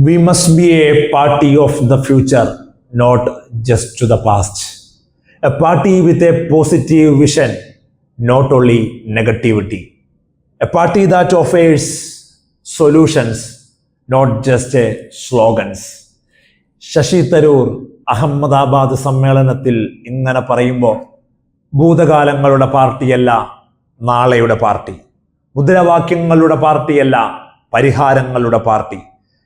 We must be a party of the future, not just to the past. A party with a positive vision, not only negativity. A party that offers solutions, not just slogans. Sasi Tharoor Ahmedabad സമ്മേളനത്തിൽ ഇങ്ങനെ പറയുമ്പോൾ ഭൂതകാലങ്ങളുടെ പാർട്ടിയല്ല നാളെയുടെ party, മുദ്രാവാക്യങ്ങളുടെ പാർട്ടിയല്ല പരിഹാരങ്ങളുടെ party,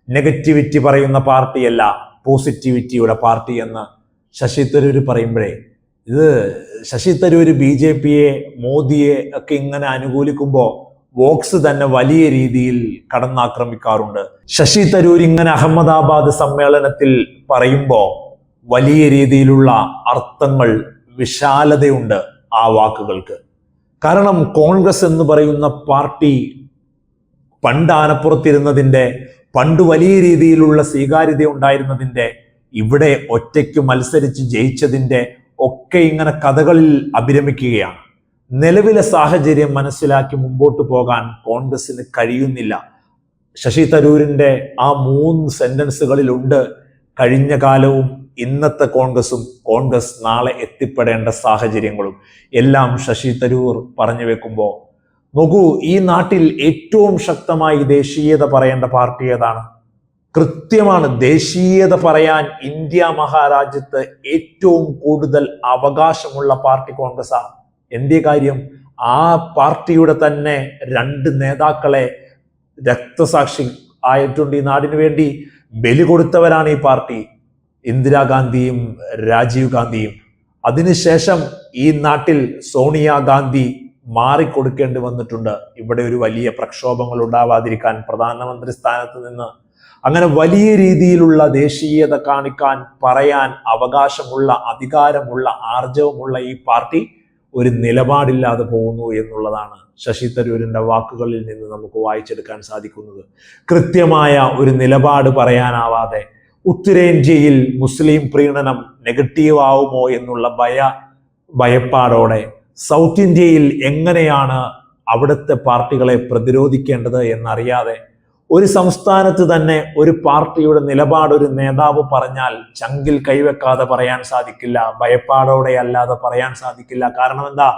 negativity പറയുന്ന പാർട്ടിയല്ല പോസിറ്റിവിറ്റിയുടെ party എന്ന് ശശി തരൂർ പറയുമ്പോഴേ ഇത് ശശി തരൂർ BJP-യെ മോദിയെ ഒക്കെ ഇങ്ങനെ അനുകൂലിക്കുമ്പോൾ വോക്സ് തന്നെ വലിയ രീതിയിൽ കടന്നാക്രമിക്കാറുണ്ട്. ശശി തരൂർ ഇങ്ങനെ അഹമ്മദാബാദ് സമ്മേളനത്തിൽ പറയുമ്പോൾ വലിയ രീതിയിലുള്ള അർത്ഥങ്ങൾ, വിശാലതയുണ്ട് ആ വാക്കുകൾക്ക്. കാരണം കോൺഗ്രസ് എന്ന് പറയുന്ന പാർട്ടി പണ്ട് ആനപ്പുറത്തിരുന്നതിൻ്റെ, പണ്ട് വലിയ രീതിയിലുള്ള സ്വീകാര്യത ഉണ്ടായിരുന്നതിൻ്റെ, ഇവിടെ ഒറ്റയ്ക്ക് മത്സരിച്ച് ജയിച്ചതിൻ്റെ ഒക്കെ ഇങ്ങനെ കഥകളിൽ അഭിരമിക്കുകയാണ്. നിലവിലെ സാഹചര്യം മനസ്സിലാക്കി മുമ്പോട്ട് പോകാൻ കോൺഗ്രസിന് കഴിയുന്നില്ല. ശശി തരൂരിൻ്റെ ആ 3 സെന്റൻസുകളിലുണ്ട് കഴിഞ്ഞ കാലവും ഇന്നത്തെ കോൺഗ്രസും കോൺഗ്രസ് നാളെ എത്തിപ്പെടേണ്ട സാഹചര്യങ്ങളും എല്ലാം ശശി തരൂർ പറഞ്ഞു വെക്കുമ്പോൾ നോക്കൂ, ഈ നാട്ടിൽ ഏറ്റവും ശക്തമായി ദേശീയത പറയേണ്ട പാർട്ടി ഏതാണ്? കൃത്യമാണ്, ദേശീയത പറയാൻ ഇന്ത്യ മഹാരാജ്യത്ത് ഏറ്റവും കൂടുതൽ അവകാശമുള്ള പാർട്ടി കോൺഗ്രസ്സാണ്. എന്തേ കാര്യം? ആ പാർട്ടിയുടെ തന്നെ 2 നേതാക്കളെ രക്തസാക്ഷി ആയിട്ടുണ്ട് ഈ നാടിനു വേണ്ടി ബലി കൊടുത്തവരാണ് ഈ പാർട്ടി, ഇന്ദിരാഗാന്ധിയും രാജീവ് ഗാന്ധിയും. അതിനുശേഷം ഈ നാട്ടിൽ സോണിയാഗാന്ധി മാറിക്കൊടുക്കേണ്ടി വന്നിട്ടുണ്ട്. ഇവിടെ ഒരു വലിയ പ്രക്ഷോഭങ്ങൾ ഉണ്ടാവാതിരിക്കാൻ പ്രധാനമന്ത്രി സ്ഥാനത്ത് നിന്ന്. അങ്ങനെ വലിയ രീതിയിലുള്ള ദേശീയത കാണിക്കാൻ, പറയാൻ അവകാശമുള്ള, അധികാരമുള്ള, ആർജവമുള്ള ഈ പാർട്ടി ഒരു നിലപാടില്ലാതെ പോകുന്നു എന്നുള്ളതാണ് ശശി തരൂരിൻ്റെ വാക്കുകളിൽ നിന്ന് നമുക്ക് വായിച്ചെടുക്കാൻ സാധിക്കുന്നത്. കൃത്യമായ ഒരു നിലപാട് പറയാനാവാതെ ഉത്തരേന്ത്യയിൽ മുസ്ലിം പ്രീണനം നെഗറ്റീവ് ആവുമോ എന്നുള്ള ഭയപ്പാടോടെ സൗത്ത് ഇന്ത്യയിൽ എങ്ങനെയാണ് അവിടുത്തെ പാർട്ടികളെ പ്രതിരോധിക്കേണ്ടത് എന്നറിയാതെ ഒരു സംസ്ഥാനത്ത് തന്നെ ഒരു പാർട്ടിയുടെ നിലപാട് ഒരു നേതാവ് പറഞ്ഞാൽ ചങ്കിൽ കൈവെക്കാതെ പറയാൻ സാധിക്കില്ല, ഭയപ്പാടോടെ അല്ലാതെ പറയാൻ സാധിക്കില്ല. കാരണം എന്താ?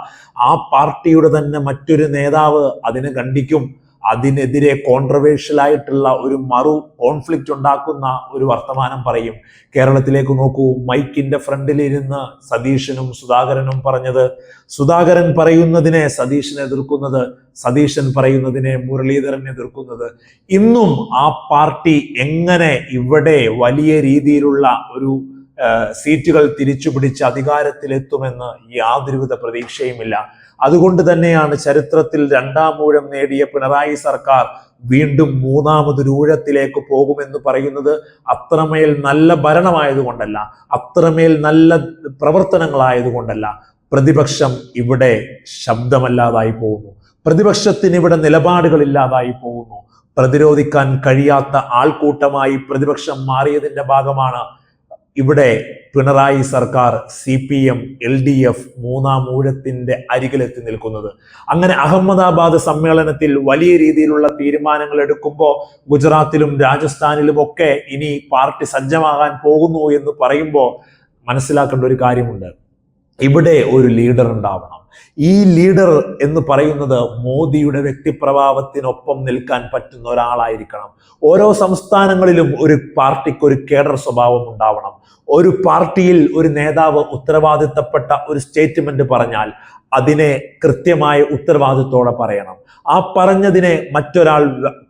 ആ പാർട്ടിയുടെ തന്നെ മറ്റൊരു നേതാവ് അതിനെ ഖണ്ഡിക്കും, അതിനെതിരെ കോൺട്രവേഴ്ഷ്യൽ ആയിട്ടുള്ള ഒരു കോൺഫ്ലിക്റ്റ് ഉണ്ടാക്കുന്ന ഒരു വർത്തമാനം പറയും. കേരളത്തിലേക്ക് നോക്കൂ, മൈക്കിന്റെ ഫ്രണ്ടിലിരുന്ന് സതീശനും സുധാകരനും പറഞ്ഞത്, സുധാകരൻ പറയുന്നതിനെ സതീശൻ എതിർക്കുന്നത്, സതീശൻ പറയുന്നതിനെ മുരളീധരൻ എതിർക്കുന്നത്. ഇന്നും ആ പാർട്ടി എങ്ങനെ ഇവിടെ വലിയ രീതിയിലുള്ള ഒരു സീറ്റുകൾ തിരിച്ചുപിടിച്ച് അധികാരത്തിലെത്തുമെന്ന് യാതൊരുവിധ പ്രതീക്ഷയുമില്ല. അതുകൊണ്ട് തന്നെയാണ് ചരിത്രത്തിൽ 2ാം ഊഴം നേടിയ പിണറായി സർക്കാർ വീണ്ടും 3ാമതൊരു ഊഴത്തിലേക്ക് പോകുമെന്ന് പറയുന്നത്. അത്രമേൽ നല്ല ഭരണമായതുകൊണ്ടല്ല, അത്രമേൽ നല്ല പ്രവർത്തനങ്ങളായതുകൊണ്ടല്ല. പ്രതിപക്ഷം ഇവിടെ ശബ്ദമല്ലാതായി പോകുന്നു, പ്രതിപക്ഷത്തിന് ഇവിടെ നിലപാടുകളില്ലാതായി പോകുന്നു. പ്രതിരോധിക്കാൻ കഴിയാത്ത ആൾക്കൂട്ടമായി പ്രതിപക്ഷം മാറിയതിൻ്റെ ഭാഗമാണ് ഇവിടെ പിണറായി സർക്കാർ, CPM, LDF 3ാം ഊഴത്തിന്റെ അരികിലെത്തി നിൽക്കുന്നത്. അങ്ങനെ അഹമ്മദാബാദ് സമ്മേളനത്തിൽ വലിയ രീതിയിലുള്ള തീരുമാനങ്ങൾ എടുക്കുമ്പോൾ ഗുജറാത്തിലും രാജസ്ഥാനിലും ഒക്കെ ഇനി പാർട്ടി സജ്ജമാകാൻ പോകുന്നു എന്ന് പറയുമ്പോൾ മനസ്സിലാക്കേണ്ട ഒരു കാര്യമുണ്ട്. ഇവിടെ ഒരു ലീഡർ ഉണ്ടാവണം. ഈ ലീഡർ എന്ന് പറയുന്നത് മോദിയുടെ വ്യക്തിപ്രഭാവത്തിനൊപ്പം നിൽക്കാൻ പറ്റുന്ന ഒരാളായിരിക്കണം. ഓരോ സംസ്ഥാനങ്ങളിലും ഒരു പാർട്ടിക്ക് ഒരു കേഡർ സ്വഭാവം ഉണ്ടാവണം. ഒരു പാർട്ടിയിൽ ഒരു നേതാവ് ഉത്തരവാദിത്തപ്പെട്ട ഒരു സ്റ്റേറ്റ്മെന്റ് പറഞ്ഞാൽ അതിനെ കൃത്യമായ ഉത്തരവാദിത്തോടെ പറയണം. ആ പറഞ്ഞതിനെ മറ്റൊരാൾ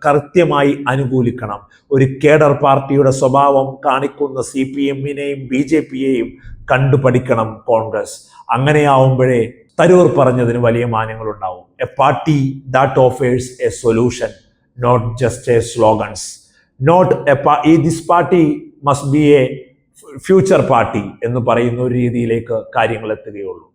കൃത്യമായി അനുകൂലിക്കണം. ഒരു കേഡർ പാർട്ടിയുടെ സ്വഭാവം കാണിക്കുന്ന CPM-നെയും BJP-യെയും കണ്ടുപഠിക്കണം കോൺഗ്രസ്. അങ്ങനെയാവുമ്പോഴേ തരൂർ പറഞ്ഞതിന് വലിയ മാനങ്ങൾ ഉണ്ടാവും. A party that offers a solution, not just a slogans. This party must be a future party എന്ന് പറയുന്ന ഒരു രീതിയിലേക്ക് കാര്യങ്ങൾ എത്തുകയുള്ളൂ.